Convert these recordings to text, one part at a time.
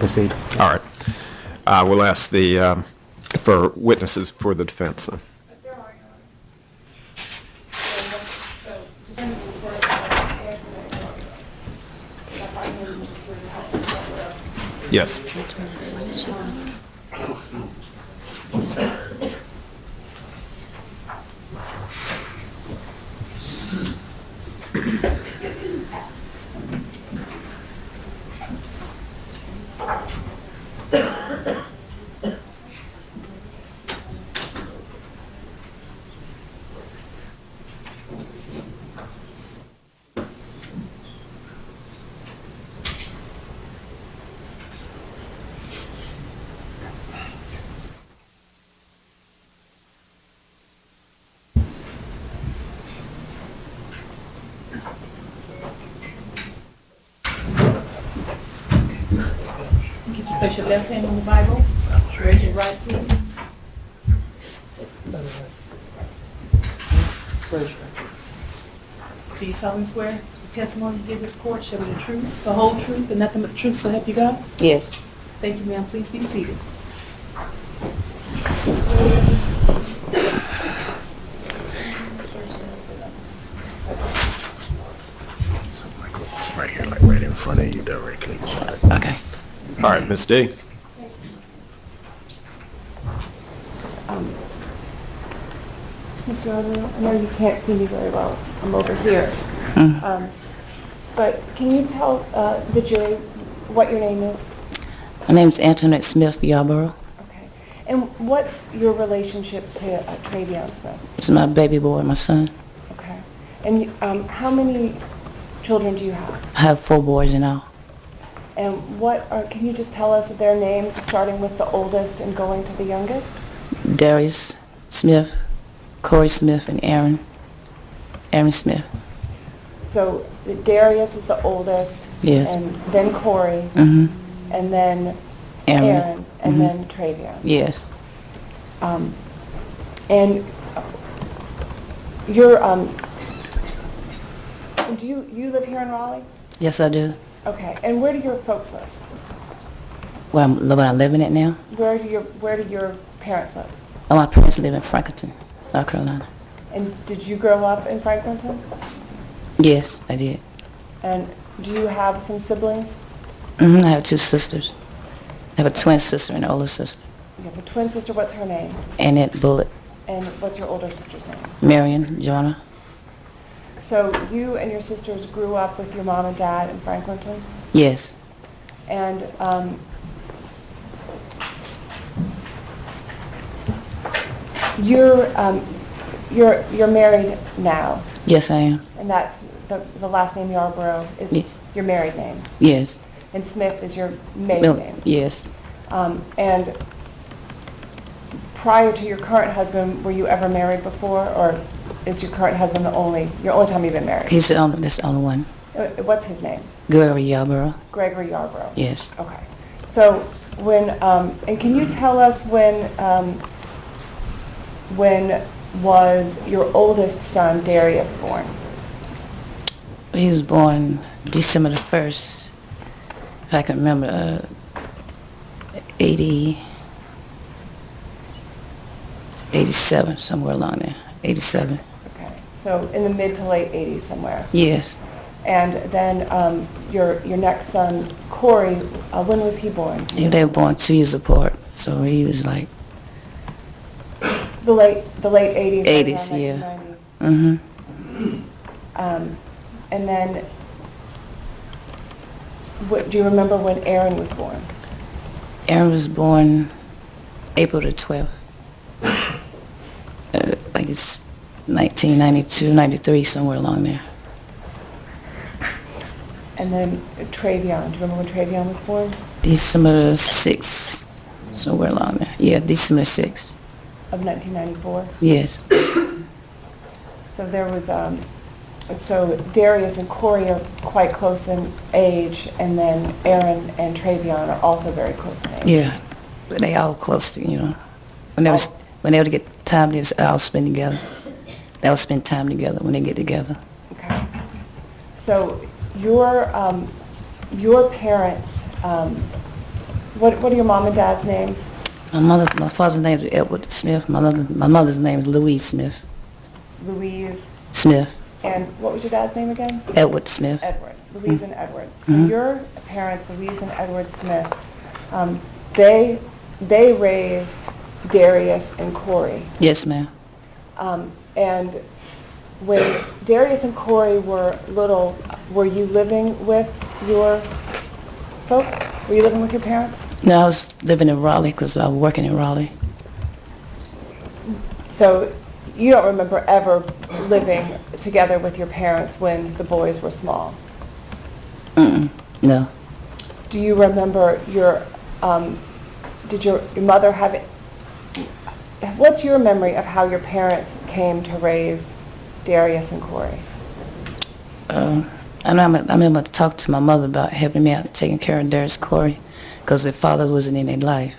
proceed. All right. We'll ask for witnesses for the defense then. Yes. Place your left hand on the Bible. Raise your right, please. Do you solemnly swear the testimony you give this court shall be the truth, the whole truth, and nothing but the truth, so help you God? Yes. Thank you, ma'am. Please be seated. Right here, like right in front of you directly. Okay. All right, Ms. D. Mr. Yarborough, I know you can't see me very well. I'm over here. But can you tell the jury what your name is? My name's Antoinette Smith Yarborough. Okay. And what's your relationship to Travion Smith? It's my baby boy, my son. Okay. And how many children do you have? I have 4 boys in all. And can you just tell us their names, starting with the oldest and going to the youngest? Darius Smith, Corey Smith, and Aaron Smith. So Darius is the oldest. Yes. And then Corey. Mm-hmm. And then Aaron. And then Treyvion. Yes. And you're, do you live here in Raleigh? Yes, I do. Okay. And where do your folks live? Where I live in it now? Where do your parents live? Oh, my parents live in Franklinton, North Carolina. And did you grow up in Franklinton? Yes, I did. And do you have some siblings? Mm-hmm. I have 2 sisters. I have a twin sister and an older sister. You have a twin sister. What's her name? Annette Bullitt. And what's your older sister's name? Marion Jonah. So you and your sisters grew up with your mom and dad in Franklinton? Yes. And you're married now, Yes, I am. and that's the last name Yarborough is your married name, Yes. and Smith is your maiden name. Yes. And prior to your current husband, were you ever married before, or is your current husband your only time you've been married? That's the only one. What's his name? Gregory Yarborough. Gregory Yarborough. Yes. Okay. So when and can you tell us when was your oldest son Darius born? He was born December the 1st, if I can remember, 87, somewhere along there, 87. Okay. So in the mid to late 80s somewhere. Yes. And then your next son, Corey, when was he born? They were born 2 years apart, so he was like... The late 80s. 80s, around yeah. 1990. Mm-hmm. And then, do you remember when Aaron was born? Aaron was born April the 12th. Like it's 1992, 93, somewhere along there. And then Treyvion. Do you remember when Treyvion was born? December 6th, somewhere along there. Yeah, December 6th. Of 1994? Yes. So there was, so Darius and Corey are quite close in age, and then Aaron and Treyvion are also very close in age. Yeah, but they all close to, you know. When they would get time, they all spend together. They all spend time together when they get together. Okay. So your parents What are your mom and dad's names? My father's name is Edward Smith. My mother's name is Louise Smith. Louise. Smith. And what was your dad's name again? Edward Smith. Edward. Louise and Edward. So your parents, Louise and Edward Smith, they raised Darius and Corey. Yes, ma'am. And when Darius and Corey were little, were you living with your folks? Were you living with your parents? No, I was living in Raleigh because I was working in Raleigh. So you don't remember ever living together with your parents when the boys were small? No. Do you remember did your mother have it? What's your memory of how your parents came to raise Darius and Corey? I know I'm able to talk to my mother about helping me out, taking care of Darius and Corey, because their father wasn't in their life.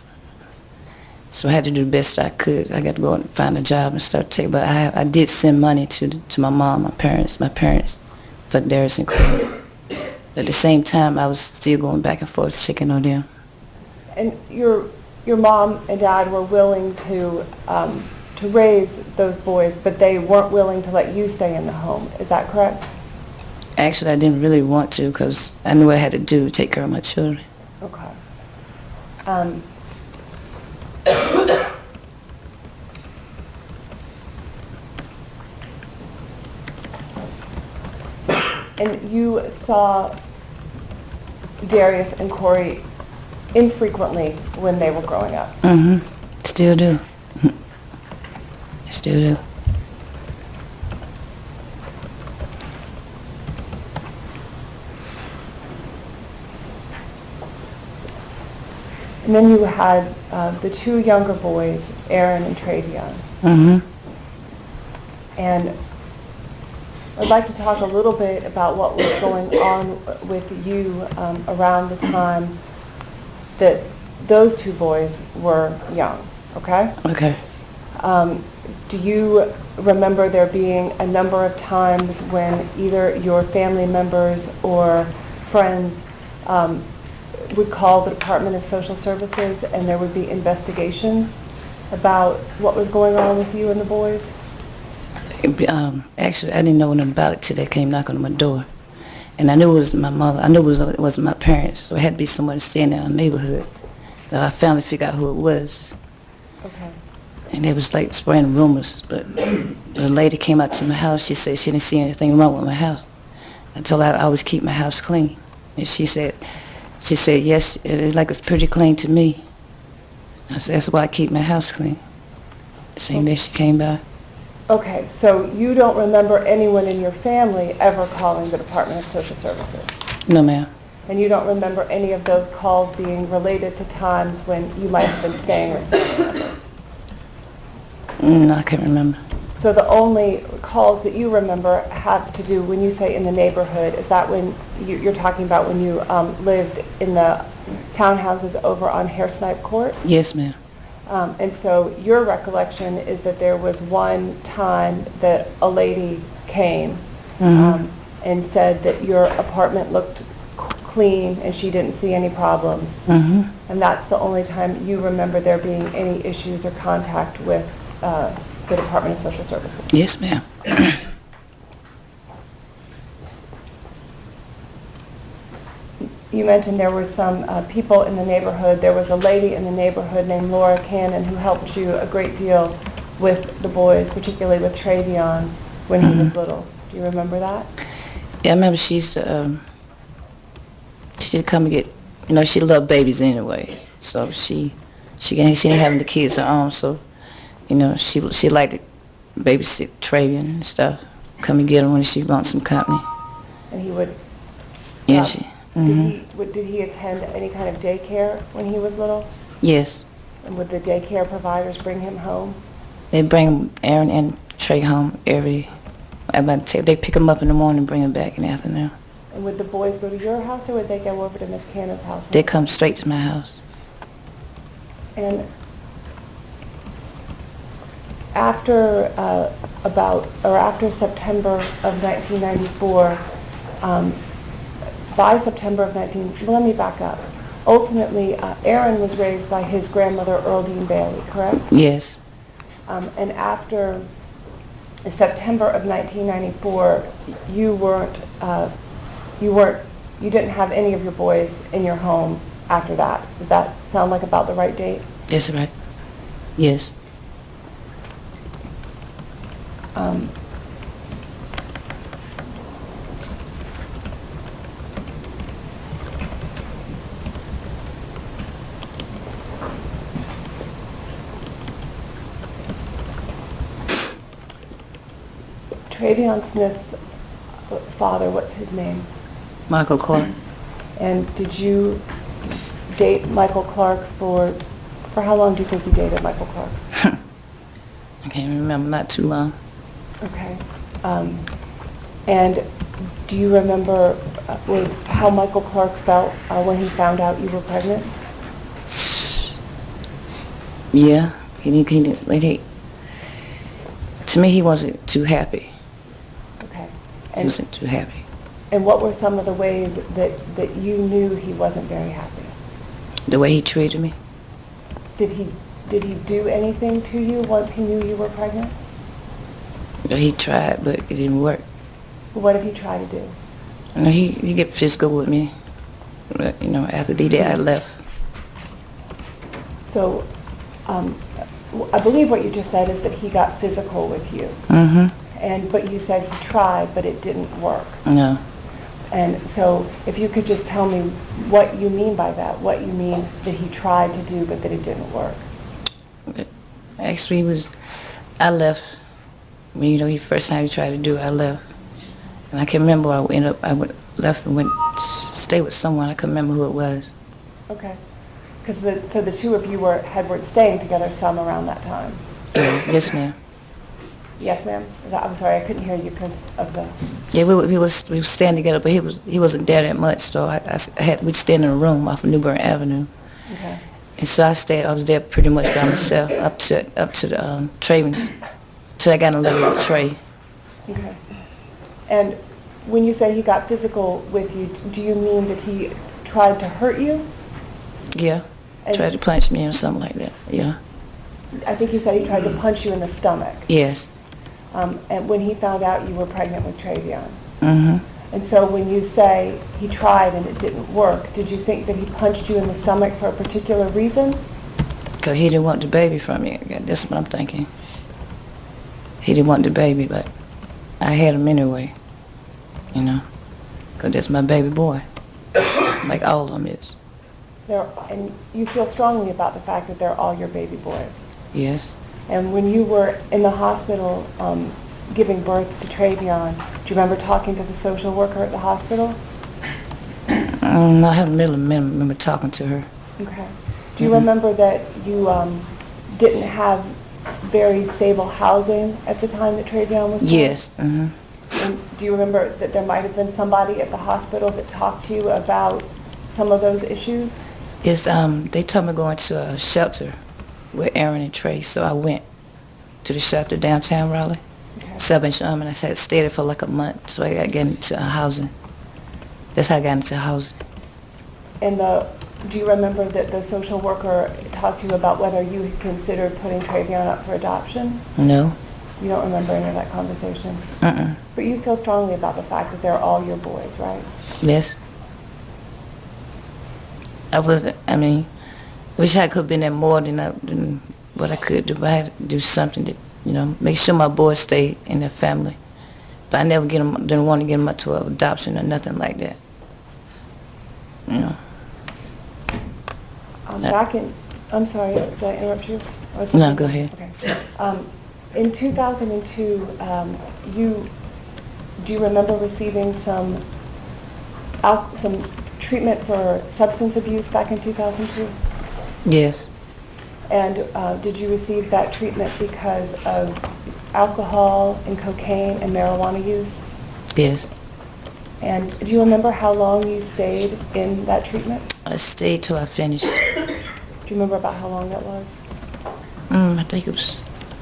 So I had to do the best I could. I got to go and find a job and start taking. But I did send money to my mom, my parents, for Darius and Corey. At the same time, I was still going back and forth checking on them. And your mom and dad were willing to raise those boys, but they weren't willing to let you stay in the home. Is that correct? Actually, I didn't really want to because I knew what I had to do to take care of my children. Okay. And you saw Darius and Corey infrequently when they were growing up. Still do. Still do. And then you had the two younger boys, Aaron and Treyvion. And I'd like to talk a little bit about what was going on with you around the time that those two boys were young, okay? Okay. Do you remember there being a number of times when either your family members or friends would call the Department of Social Services and there would be investigations about what was going on with you and the boys? Actually, I didn't know nothing about it till they came knocking on my door. And I knew it was my mother. I knew it wasn't my parents. So it had to be someone staying in our neighborhood. So I finally figured out who it was. Okay. And it was like spreading rumors. But the lady came out to my house. She said she didn't see anything wrong with my house. I told her I always keep my house clean. And she said, yes, it's like it's pretty clean to me. I said, that's why I keep my house clean. The same day she came by. Okay, so you don't remember anyone in your family ever calling the Department of Social Services? No, ma'am. And you don't remember any of those calls being related to times when you might have been staying with family members? No, I can't remember. So the only calls that you remember have to do, when you say in the neighborhood, is that when you're talking about when you lived in the townhouses over on Hairsnipe Court? Yes, ma'am. And so your recollection is that there was one time that a lady came and said that your apartment looked clean and she didn't see any problems. And that's the only time you remember there being any issues or contact with the Department of Social Services. Yes, ma'am. You mentioned there were some people in the neighborhood. There was a lady in the neighborhood named Laura Cannon who helped you a great deal with the boys, particularly with Treyvion when he was little. Do you remember that? Yeah, I remember she'd come and get, she loved babies anyway. So she didn't have the kids her own, so, she liked to babysit Travion and stuff. Come and get him when she wants some company. And he would... Yeah, Did he attend any kind of daycare when he was little? Yes. And would the daycare providers bring him home? They bring Aaron and Trey home they pick him up in the morning and bring him back in the afternoon. And would the boys go to your house or would they go over to Miss Cannon's house? They come straight to my house. And after after September of 1994, by September of let me back up. ultimately, Aaron was raised by his grandmother, Earl Dean Bailey, correct? Yes. And after September of 1994, you didn't have any of your boys in your home after that. Does that sound like about the right date? That's right. Yes. Travion Smith's father, what's his name? Michael Clark. And did you date Michael Clark for how long do you think you dated Michael Clark? I can't remember, not too long. Okay. And do you remember how Michael Clark felt when he found out you were pregnant? Yeah, to me, he wasn't too happy. Okay. He wasn't too happy. And what were some of the ways that you knew he wasn't very happy? The way he treated me. Did he do anything to you once he knew you were pregnant? He tried, but it didn't work. What did he try to do? He get physical with me. But, after the day I left. So, I believe what you just said is that he got physical with you. Mm-hmm. But you said he tried, but it didn't work. No. And so, if you could just tell me what you mean by that, what you mean that he tried to do, but that it didn't work. Actually, I left. When, first time he tried to do it, I left. And I can remember left and went stay with someone. I couldn't remember who it was. Okay. Because so the two of you were staying together some around that time. Yes, ma'am. Yes, ma'am. I'm sorry, I couldn't hear you because of the. Yeah, we was staying together, but he wasn't there that much. So we'd stay in a room off of New Bern Avenue. Okay. And so I was there pretty much by myself up to the Treyvion's, till I got in love with Trey. Okay. And when you say he got physical with you, do you mean that he tried to hurt you? Yeah. Tried to punch me or something like that. Yeah. I think you said he tried to punch you in the stomach. Yes. And when he found out you were pregnant with Treyvion. Mm-hmm. And so when you say he tried and it didn't work, did you think that he punched you in the stomach for a particular reason? Because he didn't want the baby from me. That's what I'm thinking. He didn't want the baby, but I had him anyway. Because that's my baby boy. Like all of them is. And you feel strongly about the fact that they're all your baby boys. Yes. And when you were in the hospital giving birth to Treyvion, do you remember talking to the social worker at the hospital? No, I haven't really remember talking to her. Okay. Do you remember that you didn't have very stable housing at the time that Treyvion was born? Yes. Mm-hmm. And do you remember that there might have been somebody at the hospital that talked to you about some of those issues? Yes, they told me going to a shelter with Aaron and Trey, so I went to the shelter downtown Raleigh. Okay. And I stayed there for like a month, so I got into housing. That's how I got into housing. And do you remember that the social worker talked to you about whether you had considered putting Treyvion up for adoption? No. You don't remember any of that conversation? Uh-uh. But you feel strongly about the fact that they're all your boys, right? Yes. Wish I could have been there more than what I could do. But I had to do something to, make sure my boys stay in their family. But I never didn't want to get them up to adoption or nothing like that. I'm sorry, did I interrupt you? No, go ahead. Okay. In 2002, do you remember receiving some treatment for substance abuse back in 2002? Yes. And did you receive that treatment because of alcohol and cocaine and marijuana use? Yes. And do you remember how long you stayed in that treatment? I stayed till I finished. Do you remember about how long that was? I think it was,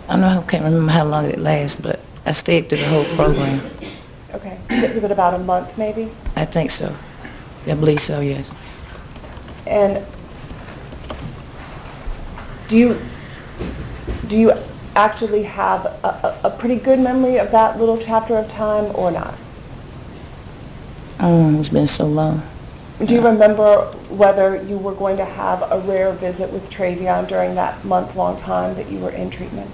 I can't remember how long it lasted, but I stayed through the whole program. Okay. Was it about a month maybe? I think so. I believe so, yes. And do you actually have a pretty good memory of that little chapter of time or not? It's been so long. Do you remember whether you were going to have a rare visit with Treyvion during that month-long time that you were in treatment?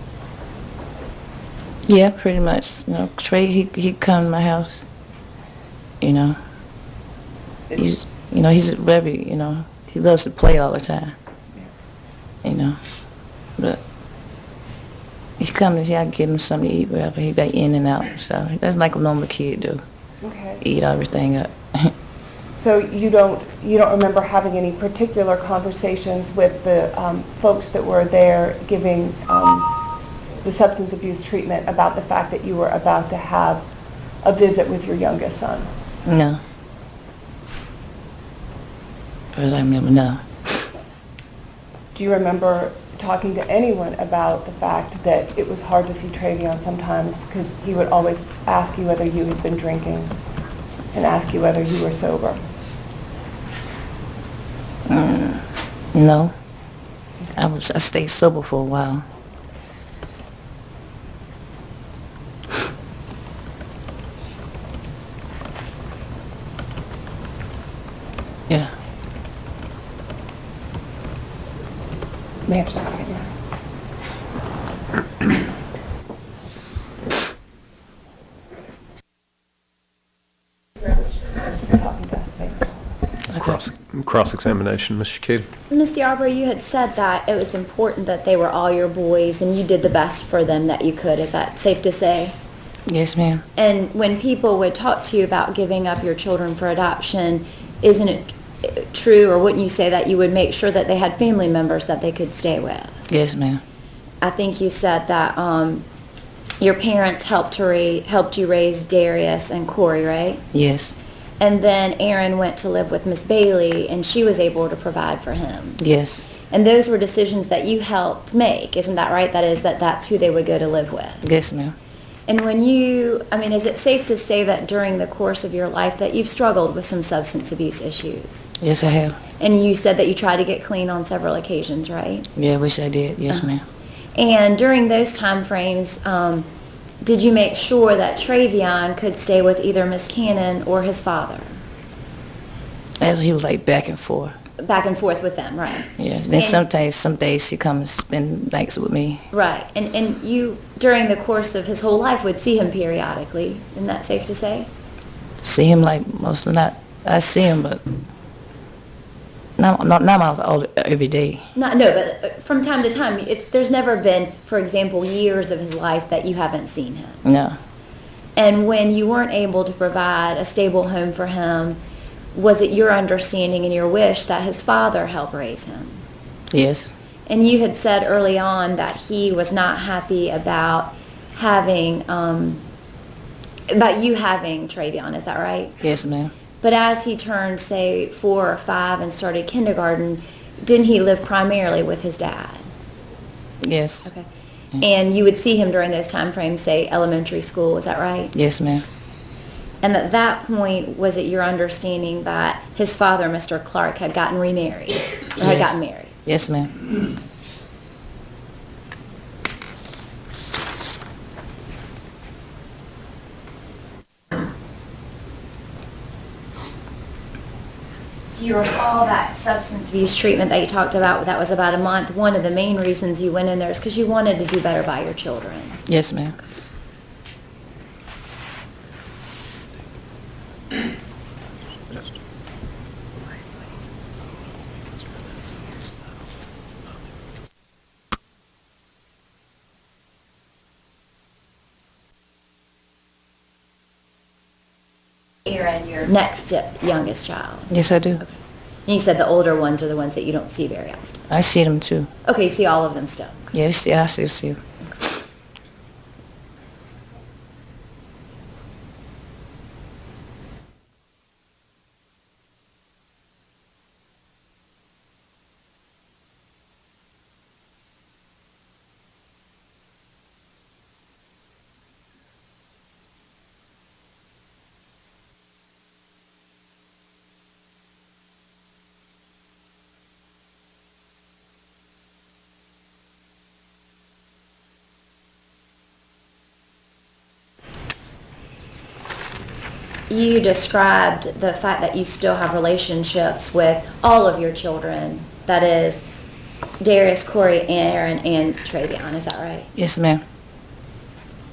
Yeah, pretty much. You know, Trey, he'd come to my house. You know, he's very, he loves to play all the time. You know, but he come and I give him something to eat, whatever. He be in and out, so that's like a normal kid do. Okay. Eat everything up. So you don't remember having any particular conversations with the folks that were there giving the substance abuse treatment about the fact that you were about to have a visit with your youngest son? No. But I remember, no. Do you remember talking to anyone about the fact that it was hard to see Travion sometimes because he would always ask you whether you had been drinking and ask you whether you were sober? No. I stayed sober for a while. Yeah. May I have just a second? Talking to us, thanks. Cross-examination, Ms. Shakita. Ms. Yarbrough, you had said that it was important that they were all your boys and you did the best for them that you could. Is that safe to say? Yes, ma'am. And when people would talk to you about giving up your children for adoption, isn't it true, or wouldn't you say that you would make sure that they had family members that they could stay with? Yes, ma'am. I think you said that your parents helped you raise Darius and Corey, right? Yes. And then Aaron went to live with Miss Bailey, and she was able to provide for him. Yes. And those were decisions that you helped make, isn't that right? That is, that's who they would go to live with. Yes, ma'am. And when is it safe to say that during the course of your life that you've struggled with some substance abuse issues? Yes, I have. And you said that you tried to get clean on several occasions, right? Yeah, I wish I did. Yes, ma'am. And during those time frames, did you make sure that Treyvion could stay with either Miss Cannon or his father? As he was like back and forth. Back and forth with them, right? Yeah. Then sometimes, some days he comes spend nights with me. Right. And you, during the course of his whole life, would see him periodically. Isn't that safe to say? See him like most of not. I see him, but not all every day. No, but from time to time, there's never been, for example, years of his life that you haven't seen him. No. And when you weren't able to provide a stable home for him, was it your understanding and your wish that his father help raise him? Yes. And you had said early on that he was not happy about you having Treyvion, is that right? Yes, ma'am. But as he turned, say, 4 or 5 and started kindergarten, didn't he live primarily with his dad? Yes. Okay. And you would see him during those time frames, say, elementary school, is that right? Yes, ma'am. And at that point, was it your understanding that his father, Mr. Clark, had gotten remarried, or had gotten married? Yes, ma'am. Do you recall that substance abuse treatment that you talked about, that was about a month? One of the main reasons you went in there is because you wanted to do better by your children. Yes, ma'am. Aaron, your next youngest child. Yes, I do. And you said the older ones are the ones that you don't see very often. I see them too. Okay, you see all of them still. Yes, I still see them. you described the fact that you still have relationships with all of your children. That is Darius, Corey, Aaron, and Travion. Is that right? Yes, ma'am.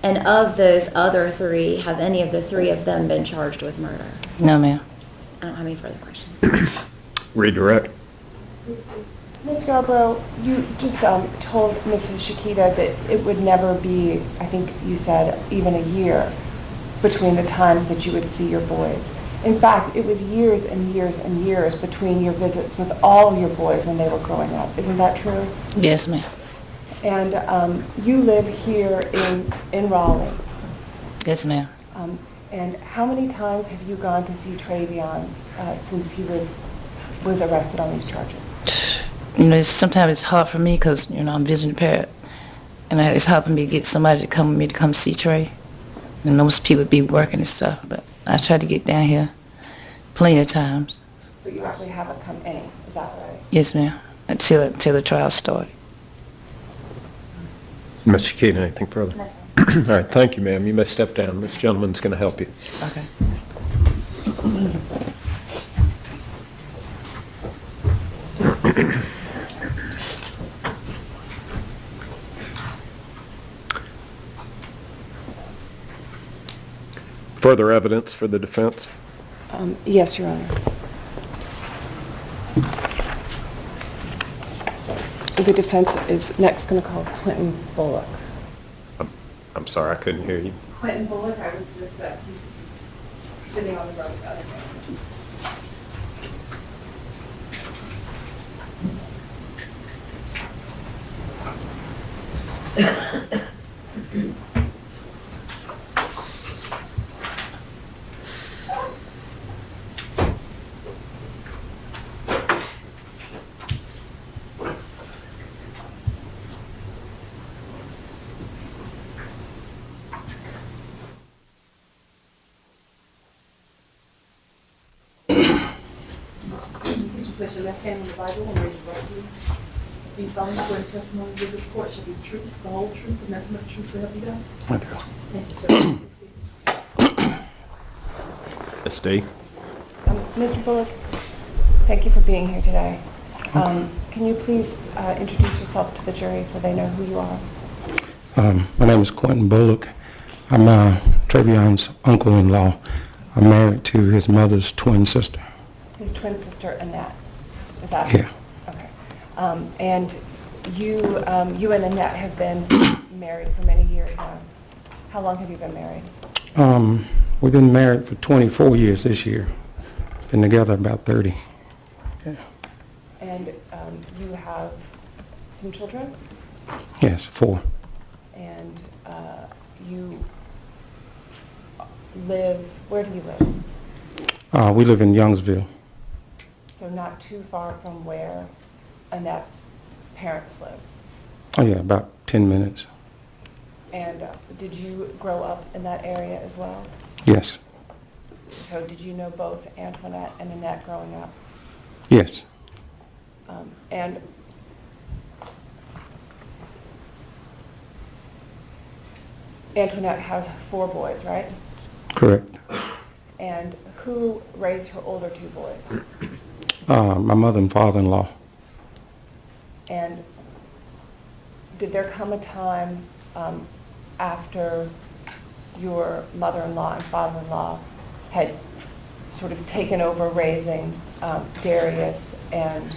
And of those other three, have any of the three of them been charged with murder? No, ma'am. I don't have any further questions. Redirect. Ms. Yarbrough, you just told Mrs. Shakita that it would never be, I think you said, even a year between the times that you would see your boys. In fact, it was years and years and years between your visits with all of your boys when they were growing up. Isn't that true? Yes, ma'am. And you live here in Raleigh. Yes, ma'am. And how many times have you gone to see Treyvion since he was arrested on these charges? You know, sometimes it's hard for me because, you know, I'm visiting parent. And it's hard for me to get somebody to come with me to come see Trey. And most people be working and stuff, but I try to get down here plenty of times. But you actually haven't come any, is that right? Yes, ma'am. Until the trial started. Ms. Shakita, anything further? No, sir. All right, thank you, ma'am. You may step down. This gentleman's going to help you. Okay. Further evidence for the defense? Yes, Your Honor. The defense is next going to call Quentin Bullock. I'm sorry, I couldn't hear you. Quentin Bullock, I was just, he's sitting on the road the other day. Place your left hand on the Bible and raise your right hand. Do you solemnly swear the testimony you give this court shall be the truth, the whole truth, and nothing but the truth, so help you God? I do. Thank you, sir. Ms. D. Mr. Bullock, thank you for being here today. Can you please introduce yourself to the jury so they know who you are? My name is Quentin Bullock. I'm Trevion's uncle-in-law. I'm married to his mother's twin sister. His twin sister, Annette. Is that? Yeah. Okay. And you and Annette have been married for many years now. How long have you been married? We've been married for 24 years this year. Been together about 30. Yeah. And you have some children? Yes, 4. And you live, where do you live? We live in Youngsville. So not too far from where Annette's parents live. Oh yeah, about 10 minutes. And did you grow up in that area as well? Yes. So did you know both Antoinette and Annette growing up? Yes. And Antoinette has 4 boys, right? Correct. And who raised her older 2 boys? My mother and father-in-law. And did there come a time after your mother-in-law and father-in-law had sort of taken over raising Darius and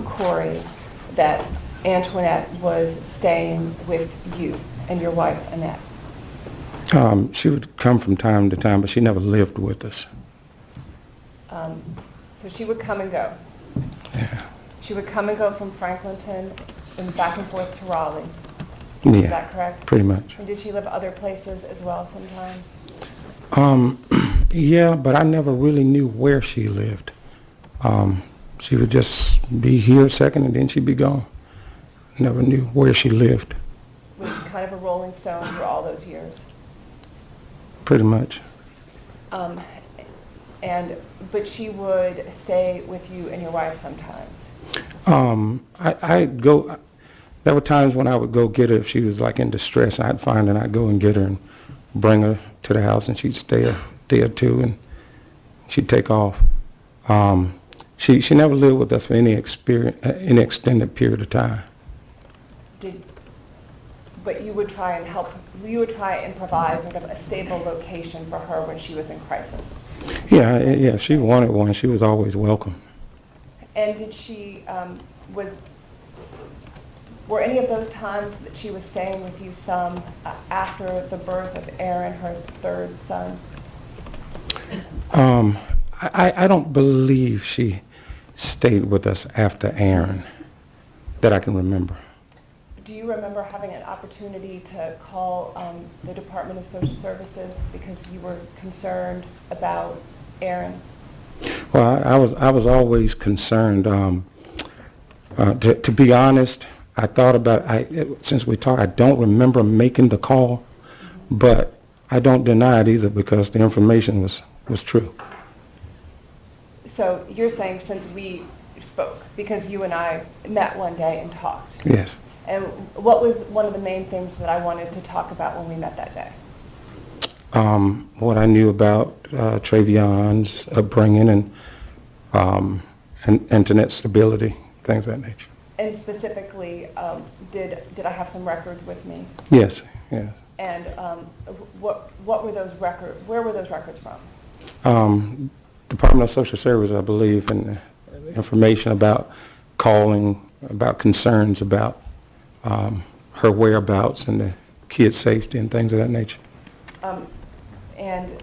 Corey that Antoinette was staying with you and your wife, Annette? She would come from time to time, but she never lived with us. So she would come and go. Yeah. She would come and go from Franklinton and back and forth to Raleigh. Yeah. Is that correct? Pretty much. And did she live other places as well sometimes? Yeah, but I never really knew where she lived. She would just be here a second and then she'd be gone. Never knew where she lived. Was she kind of a rolling stone for all those years? Pretty much. But she would stay with you and your wife sometimes. I'd go, there were times when I would go get her if she was like in distress. I'd find her and I'd go and get her and bring her to the house and she'd stay a day or two and she'd take off. She never lived with us for any extended period of time. But you would try and help, you would try and provide sort of a stable location for her when she was in crisis. Yeah, she wanted one. She was always welcome. And did she, were any of those times that she was staying with you some after the birth of Aaron, her third son? I don't believe she stayed with us after Aaron, that I can remember. Do you remember having an opportunity to call the Department of Social Services because you were concerned about Aaron? Well, I was always concerned. To be honest, I thought about since we talked, I don't remember making the call, but I don't deny it either because the information was true. So you're saying since we spoke, because you and I met one day and talked. Yes. And what was one of the main things that I wanted to talk about when we met that day? What I knew about Treyvion's upbringing and internet stability, things of that nature. And specifically, did I have some records with me? Yes, yes. And what were those records? Where were those records from? Department of Social Service, I believe, and information about calling, about concerns about her whereabouts and the kids' safety and things of that nature. And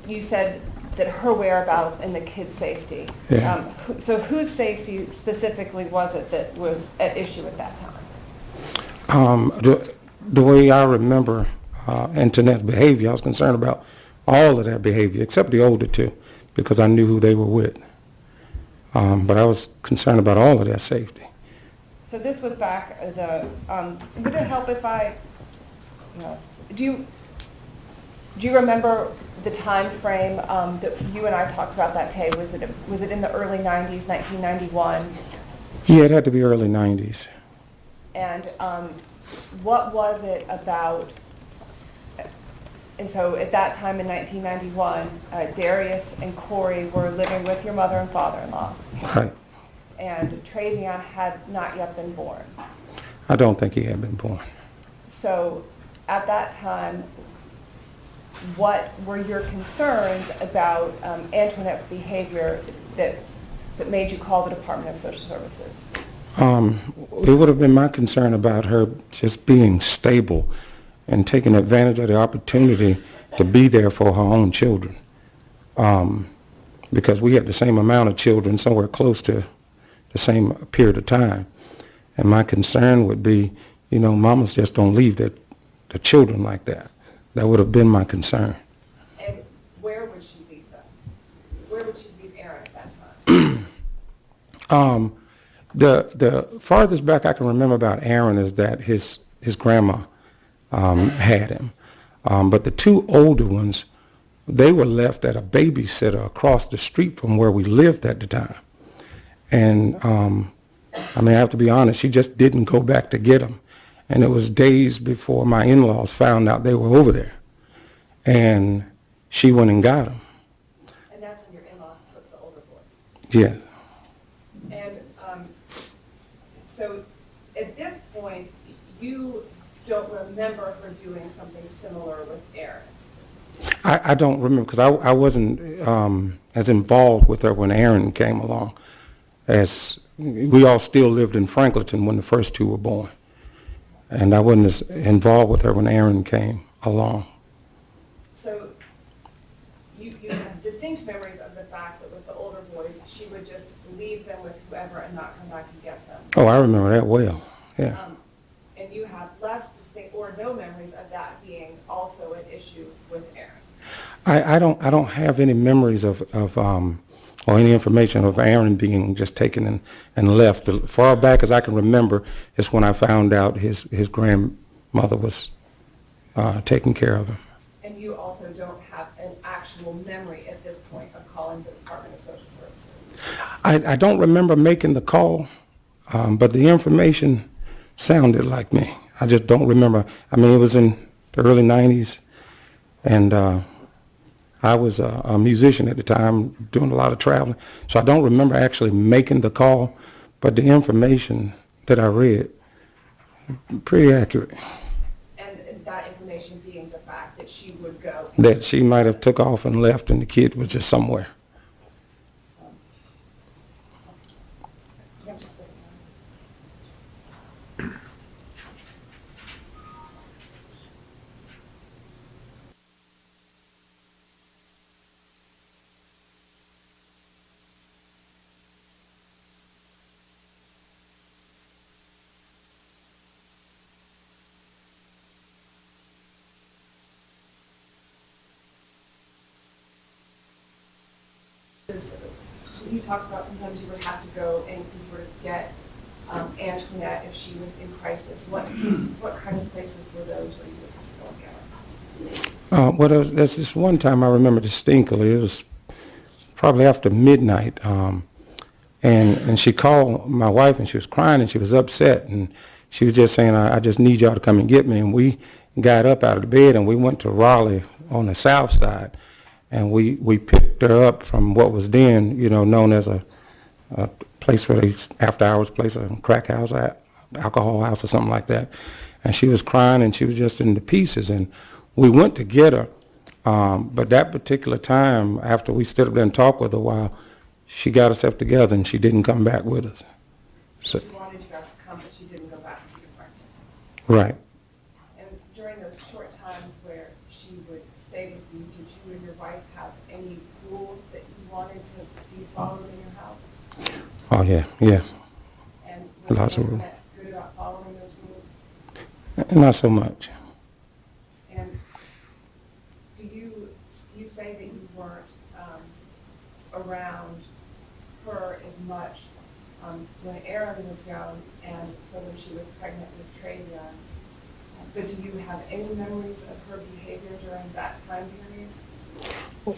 you said that her whereabouts and the kids' safety. Yeah. So whose safety specifically was it that was at issue at that time? The way I remember internet behavior, I was concerned about all of their behavior, except the older two, because I knew who they were with. But I was concerned about all of their safety. So this was back would it help if I, do you remember the time frame that you and I talked about that day? Was it in the early 90s, 1991? Yeah, it had to be early 90s. And what was it about? And so at that time in 1991, Darius and Corey were living with your mother and father-in-law. Right. And Treyvion had not yet been born. I don't think he had been born. So at that time, what were your concerns about Antoinette's behavior that made you call the Department of Social Services? It would have been my concern about her just being stable and taking advantage of the opportunity to be there for her own children. Because we had the same amount of children, somewhere close to the same period of time. And my concern would be, mamas just don't leave the children like that. That would have been my concern. And where would she leave them? Where would she leave Aaron at that time? The farthest back I can remember about Aaron is that his grandma had him. But the two older ones, they were left at a babysitter across the street from where we lived at the time. And I have to be honest, she just didn't go back to get them. And it was days before my in-laws found out they were over there. And she went and got them. And that's when your in-laws took the older boys? Yeah. And so at this point, you don't remember her doing something similar with Aaron? I don't remember because I wasn't as involved with her when Aaron came along, as we all still lived in Franklinton when the first two were born. And I wasn't as involved with her when Aaron came along. So you have distinct memories of the fact that with the older boys, she would just leave them with whoever and not come back and get them. Oh, I remember that well, yeah. And you have less distinct or no memories of that being also an issue with Aaron. I don't have any memories of or any information of Aaron being just taken and left. As far back as I can remember is when I found out his grandmother was taking care of him. And you also don't have an actual memory at this point of calling the Department of Social Services? I don't remember making the call, but the information sounded like me. I just don't remember. It was in the early 90s, and I was a musician at the time, doing a lot of traveling, so I don't remember actually making the call, but the information that I read, pretty accurate. And that information being the fact that she would go. That she might have took off and left and the kid was just somewhere. I'm just saying. You talked about sometimes you would have to go and sort of get Antoinette if she was in crisis. What kind of places were those where you would have to go and get her? Well, there's this one time I remember distinctly. It was probably after midnight, and she called my wife, and she was crying, and she was upset, and she was just saying, I just need y'all to come and get me. And we got up out of the bed, and we went to Raleigh on the south side, and we picked her up from what was then, known as a place where they, after hours place, a crack house, alcohol house or something like that. And she was crying, and she was just in the pieces. And we went to get her, but that particular time, after we stood up there and talked with her a while, she got herself together, and she didn't come back with us. So, She wanted you guys to come, but she didn't go back to your practice. right. And during those short times where she would stay with you, did you and your wife have any rules that you wanted to be followed in your house? Oh, yeah. And was Lots of Antoinette good about following those rules? Not so much. And do you say that you weren't around her as much when Erin was young, and so when she was pregnant with Treyvion, but do you have any memories of her behavior during that time period?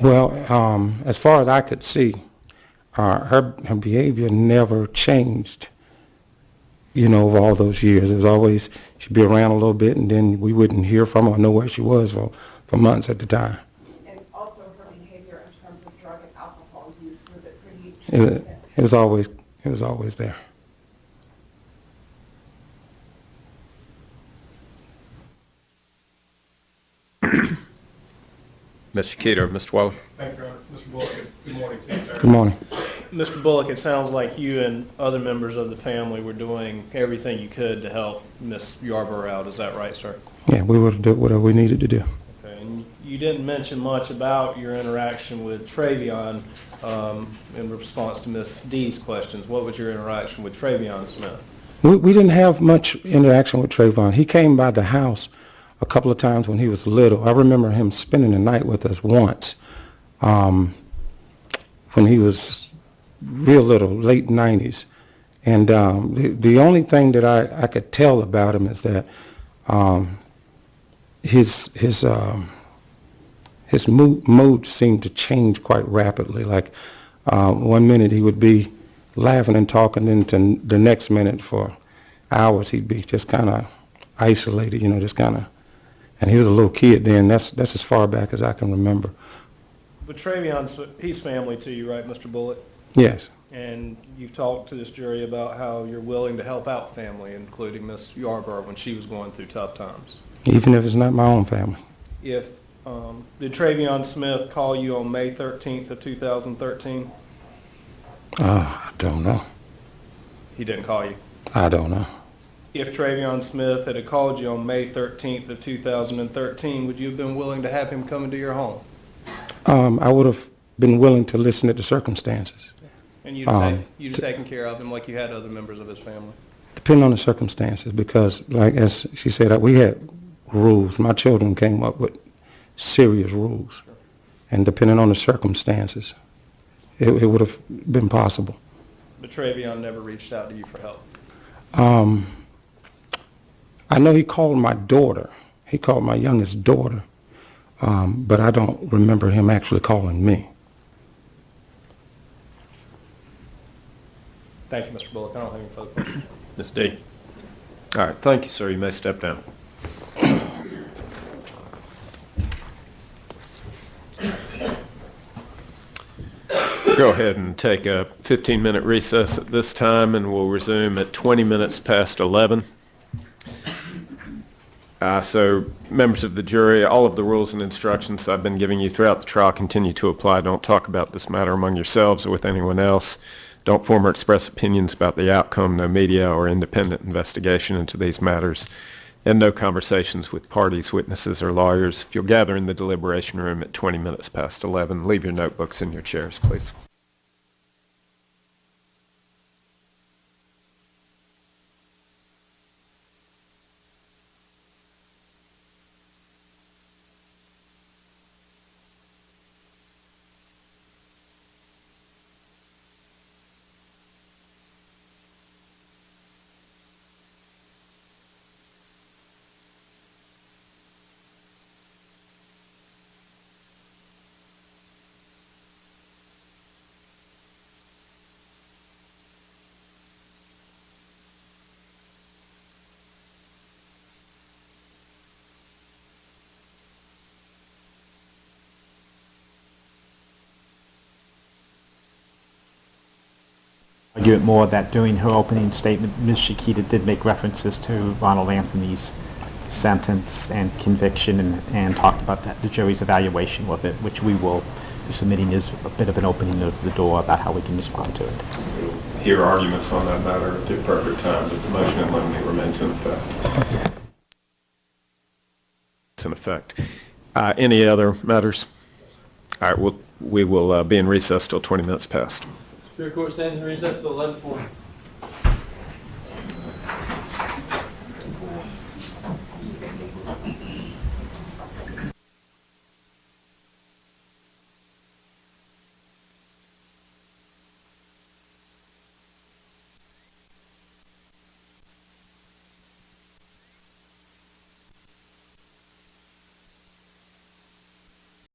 Well, as far as I could see, her behavior never changed, over all those years. It was always, she'd be around a little bit, and then we wouldn't hear from her or know where she was for months at the time. And also her behavior in terms of drug and alcohol use, was it pretty It consistent? was always there. Ms. Shakita, Mr. Waller. Thank you, Your Honor. Mr. Bullock, good morning to you, sir. Good morning. Mr. Bullock, it sounds like you and other members of the family were doing everything you could to help Miss Yarborough out. Is that right, sir? Yeah, we would do whatever we needed to do. Okay. And you didn't mention much about your interaction with Travion in response to Miss D's questions. What was your interaction with Travion Smith? We didn't have much interaction with Treyvion. He came by the house a couple of times when he was little. I remember him spending the night with us once when he was real little, late 90s. And the only thing that I could tell about him is that his mood seemed to change quite rapidly. Like 1 minute he would be laughing and talking, into the next minute for hours he'd be just kind of isolated, just kind of. And he was a little kid then. That's as far back as I can remember. But Travion's, he's family to you, right, Mr. Bullock? Yes. And you've talked to this jury about how you're willing to help out family, including Miss Yarborough when she was going through tough times. Even if it's not my own family. Did Travion Smith call you on May 13th of 2013? I don't know. He didn't call you. I don't know. If Travion Smith had called you on May 13th of 2013, would you have been willing to have him come into your home? I would have been willing to listen to the circumstances. And you'd have taken care of him like you had other members of his family? Depending on the circumstances, because like as she said, we had rules. My children came up with serious rules. And depending on the circumstances, it would have been possible. But Travion never reached out to you for help? I know he called my daughter. He called my youngest daughter, but I don't remember him actually calling me. Thank you, Mr. Bullock. I don't have any further questions. Ms. D. All right, thank you, sir. You may step down. go ahead and take a 15-minute recess at this time, and we'll resume at 20 minutes past 11. So, members of the jury, all of the rules and instructions I've been giving you throughout the trial continue to apply. Don't talk about this matter among yourselves or with anyone else. Don't form or express opinions about the outcome, no media or independent investigation into these matters, and no conversations with parties, witnesses, or lawyers. If you'll gather in the deliberation room at 20 minutes past 11, leave your notebooks in your chairs, please. Argue it more that during her opening statement, Ms. Shikita did make references to Ronald Anthony's sentence and conviction and talked about the jury's evaluation of it, which we will be submitting as a bit of an opening of the door about how we can respond to it. We'll hear arguments on that matter at the appropriate time, but the motion in limine remains in effect. It's in effect. Any other matters? All right, we will be in recess till 20 minutes past. Superior Court stands in recess till 11:40.